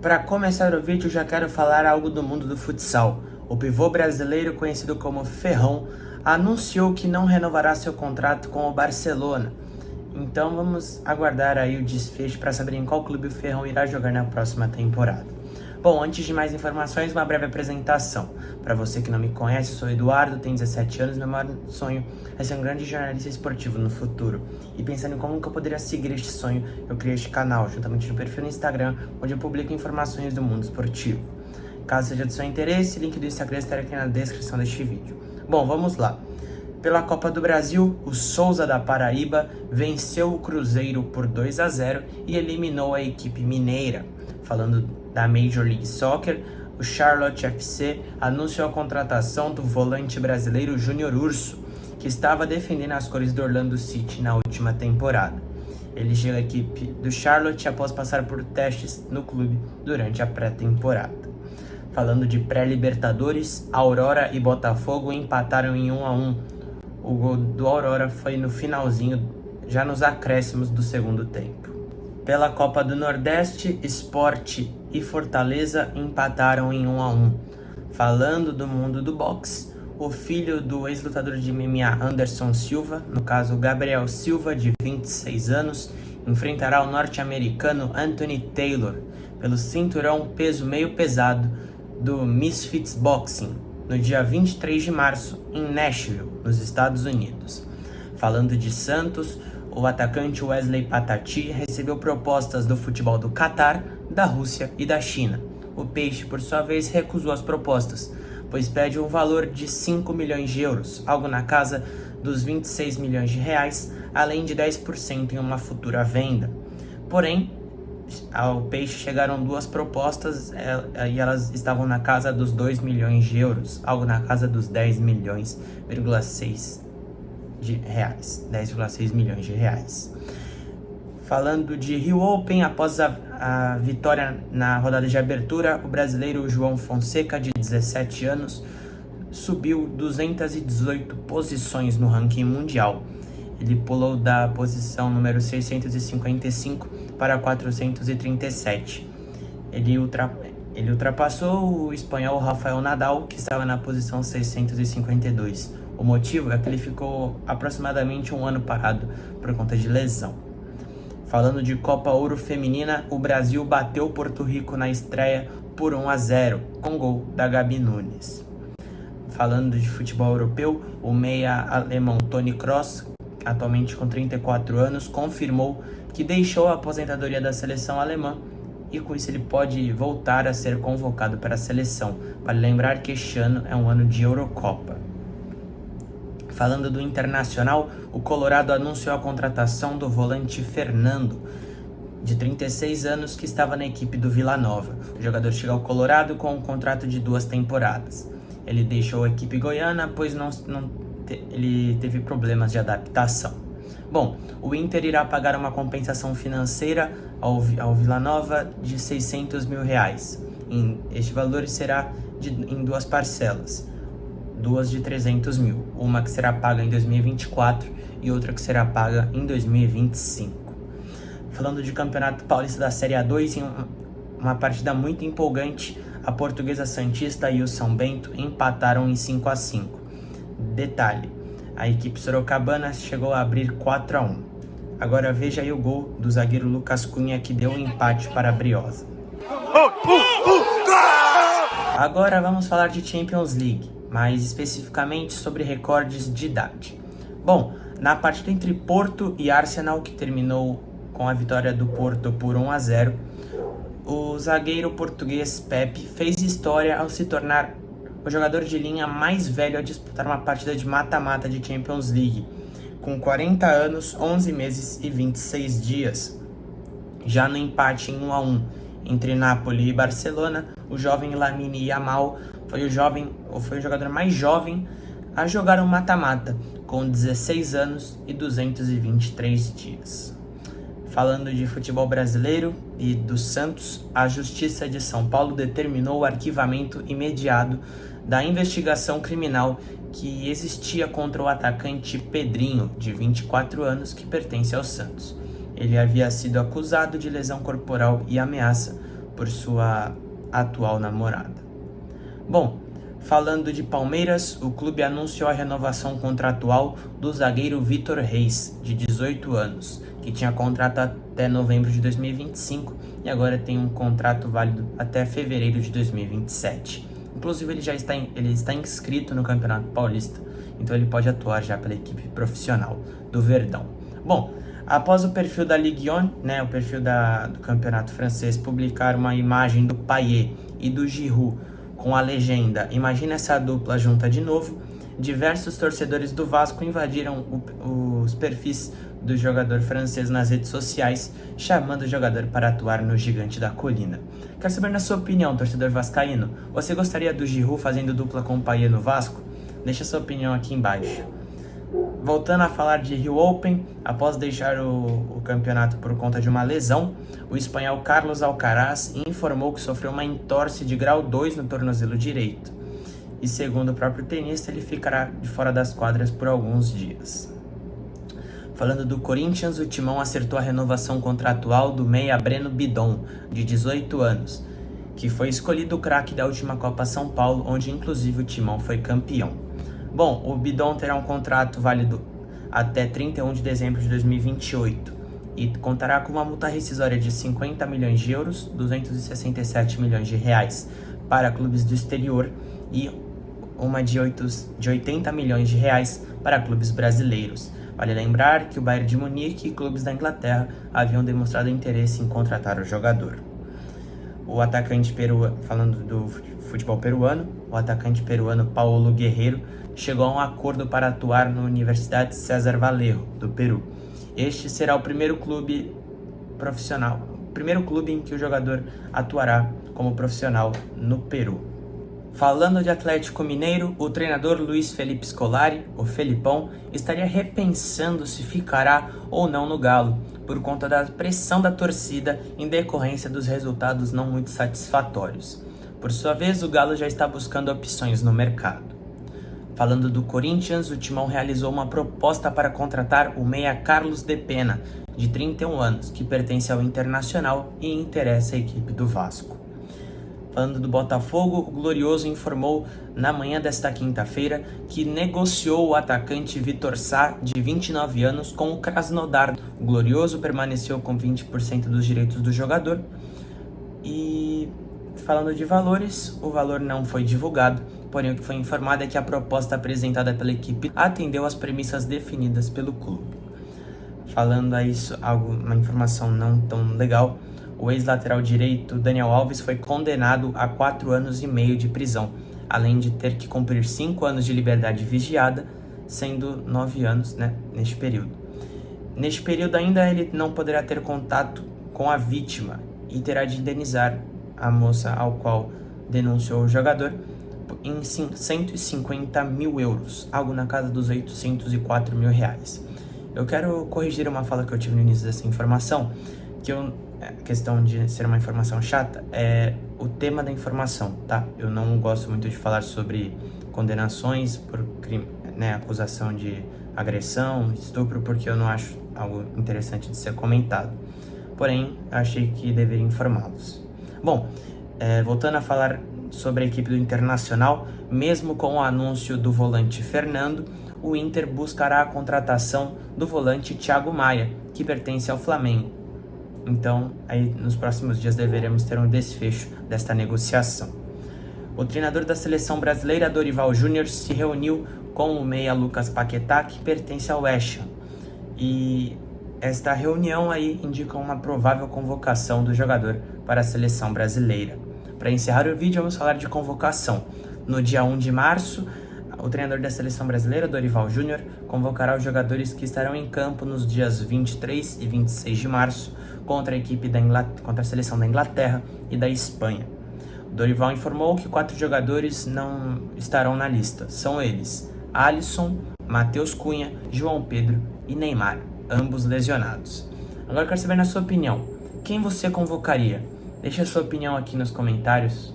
Para começar o vídeo, já quero falar algo do mundo do futsal. O pivô brasileiro, conhecido como Ferrão, anunciou que não renovará seu contrato com o Barcelona. Então vamos aguardar aí o desfecho para saber em qual clube o Ferrão irá jogar na próxima temporada. Bom, antes de mais informações, uma breve apresentação. Para você que não me conhece, eu sou Eduardo, tenho 17 anos, meu maior sonho é ser um grande jornalista esportivo no futuro. E pensando em como que eu poderia seguir este sonho, eu criei este canal, juntamente no perfil no Instagram, onde eu publico informações do mundo esportivo. Caso seja de seu interesse, o link do Instagram estará aqui na descrição deste vídeo. Bom, vamos lá. Pela Copa do Brasil, o Souza da Paraíba venceu o Cruzeiro por 2-0 e eliminou a equipe mineira. Falando da Major League Soccer, o Charlotte FC anunciou a contratação do volante brasileiro Júnior Urso, que estava defendendo as cores do Orlando City na última temporada. Ele chega à equipe do Charlotte após passar por testes no clube durante a pré-temporada. Falando de pré-libertadores, Aurora e Botafogo empataram em 1-1. O gol do Aurora foi no finalzinho, já nos acréscimos do segundo tempo. Pela Copa do Nordeste, Sport e Fortaleza empataram em 1-1. Falando do mundo do boxe, o filho do ex-lutador de MMA Anderson Silva, no caso Gabriel Silva, de 26 anos, enfrentará o norte-americano Anthony Taylor pelo cinturão peso meio pesado do Misfits Boxing, no dia 23 de março, em Nashville, nos Estados Unidos. Falando de Santos, o atacante Wesley Patati recebeu propostas do futebol do Catar, da Rússia e da China. O Peixe, por sua vez, recusou as propostas, pois pede um valor de 5 milhões de euros, algo na casa dos 26 milhões de reais, além de 10% em uma futura venda. Porém, ao Peixe chegaram duas propostas e elas estavam na casa dos 2 milhões de euros, algo na casa dos 10,6 milhões de reais. Falando de Rio Open, após a vitória na rodada de abertura, o brasileiro João Fonseca, de 17 anos, subiu 218 posições no ranking mundial. Ele pulou da posição número 655 para 437. Ele ultrapassou o espanhol Rafael Nadal, que estava na posição 652. O motivo é que ele ficou aproximadamente um ano parado por conta de lesão. Falando de Copa Ouro Feminina, o Brasil bateu Porto Rico na estreia por 1-0, com gol da Gabi Nunes. Falando de futebol europeu, o meia alemão Toni Kroos, atualmente com 34 anos, confirmou que deixou a aposentadoria da seleção alemã e com isso ele pode voltar a ser convocado para a seleção. Vale lembrar que este ano é um ano de Eurocopa. Falando do Internacional, o Colorado anunciou a contratação do volante Fernando, de 36 anos, que estava na equipe do Vila Nova. O jogador chega ao Colorado com um contrato de 2 temporadas. Ele deixou a equipe goiana, pois ele teve problemas de adaptação. Bom, o Inter irá pagar uma compensação financeira ao Vila Nova de 600 mil reais. Este valor será em 2 parcelas. 2 de 300 mil, uma que será paga em 2024 e outra que será paga em 2025. Falando de Campeonato Paulista da Série A2, em uma partida muito empolgante, a Portuguesa Santista e o São Bento empataram em 5-5. Detalhe, a equipe sorocabana chegou a abrir 4-1. Agora veja aí o gol do zagueiro Lucas Cunha, que deu um empate para a Briosa. Agora vamos falar de Champions League, mais especificamente sobre recordes de idade. Bom, na partida entre Porto e Arsenal, que terminou com a vitória do Porto por 1-0, o zagueiro português Pepe fez história ao se tornar o jogador de linha mais velho a disputar uma partida de mata-mata de Champions League, com 40 anos, 11 meses e 26 dias. Já no empate em 1-1 entre Napoli e Barcelona, o jovem Lamine Yamal foi o jogador mais jovem a jogar um mata-mata, com 16 anos e 223 dias. Falando de futebol brasileiro e do Santos, a Justiça de São Paulo determinou o arquivamento imediato da investigação criminal que existia contra o atacante Pedrinho, de 24 anos, que pertence ao Santos. Ele havia sido acusado de lesão corporal e ameaça por sua atual namorada. Bom, falando de Palmeiras, o clube anunciou a renovação contratual do zagueiro Vitor Reis, de 18 anos, que tinha contrato até novembro de 2025 e agora tem um contrato válido até fevereiro de 2027. Inclusive ele está inscrito no Campeonato Paulista, então ele pode atuar já pela equipe profissional do Verdão. Bom, após o perfil da Ligue 1, o perfil do Campeonato Francês, publicar uma imagem do Payet e do Giroud com a legenda "Imagina essa dupla junta de novo", diversos torcedores do Vasco invadiram os perfis do jogador francês nas redes sociais, chamando o jogador para atuar no Gigante da Colina. Quero saber, na sua opinião, torcedor vascaíno, você gostaria do Giroud fazendo dupla com o Payet no Vasco? Deixa sua opinião aqui embaixo. Voltando a falar de Rio Open, após deixar o campeonato por conta de uma lesão, o espanhol Carlos Alcaraz informou que sofreu uma entorse de grau 2 no tornozelo direito. E segundo o próprio tenista, ele ficará de fora das quadras por alguns dias. Falando do Corinthians, o Timão acertou a renovação contratual do meia Breno Bidon, de 18 anos, que foi escolhido o craque da última Copa São Paulo, onde inclusive o Timão foi campeão. Bom, o Bidon terá um contrato válido até 31 de dezembro de 2028 e contará com uma multa rescisória de 50 milhões de euros, 267 milhões de reais para clubes do exterior e uma de 80 milhões de reais para clubes brasileiros. Vale lembrar que o Bayern de Munique e clubes da Inglaterra haviam demonstrado interesse em contratar o jogador. O atacante peruano, falando do futebol peruano, o atacante peruano Paulo Guerreiro chegou a um acordo para atuar na Universidade César Vallejo, do Peru. Este será o primeiro clube em que o jogador atuará como profissional no Peru. Falando de Atlético Mineiro, o treinador Luiz Felipe Scolari, o Felipão, estaria repensando se ficará ou não no Galo, por conta da pressão da torcida em decorrência dos resultados não muito satisfatórios. Por sua vez, o Galo já está buscando opções no mercado. Falando do Corinthians, o Timão realizou uma proposta para contratar o meia Carlos de Pena, de 31 anos, que pertence ao Internacional e interessa a equipe do Vasco. Falando do Botafogo, o Glorioso informou na manhã desta quinta-feira que negociou o atacante Vitor Sá, de 29 anos, com o Krasnodar. O Glorioso permaneceu com 20% dos direitos do jogador. E falando de valores, o valor não foi divulgado, porém o que foi informado é que a proposta apresentada pela equipe atendeu às premissas definidas pelo clube. Falando a isso, uma informação não tão legal, o ex-lateral direito Daniel Alves foi condenado a 4 anos e meio de prisão, além de ter que cumprir 5 anos de liberdade vigiada, sendo 9 anos neste período. Neste período ainda ele não poderá ter contato com a vítima e terá de indenizar a moça ao qual denunciou o jogador em 150 mil euros, algo na casa dos 804 mil reais. Eu quero corrigir uma fala que eu tive no início dessa informação, que a questão de ser uma informação chata é o tema da informação, tá? Eu não gosto muito de falar sobre condenações por crime, acusação de agressão, estupro, porque eu não acho algo interessante de ser comentado. Porém, achei que deveria informá-los. Bom, voltando a falar sobre a equipe do Internacional, mesmo com o anúncio do volante Fernando, o Inter buscará a contratação do volante Thiago Maia, que pertence ao Flamengo. Então, aí nos próximos dias deveremos ter um desfecho desta negociação. O treinador da seleção brasileira, Dorival Júnior, se reuniu com o meia Lucas Paquetá, que pertence ao West Ham. E esta reunião aí indica uma provável convocação do jogador para a seleção brasileira. Para encerrar o vídeo, vamos falar de convocação. No dia 1 de março, o treinador da seleção brasileira, Dorival Júnior, convocará os jogadores que estarão em campo nos dias 23 e 26 de março contra a seleção da Inglaterra e da Espanha. O Dorival informou que 4 jogadores não estarão na lista. São eles: Alisson, Matheus Cunha, João Pedro e Neymar, ambos lesionados. Agora eu quero saber, na sua opinião, quem você convocaria? Deixe a sua opinião aqui nos comentários.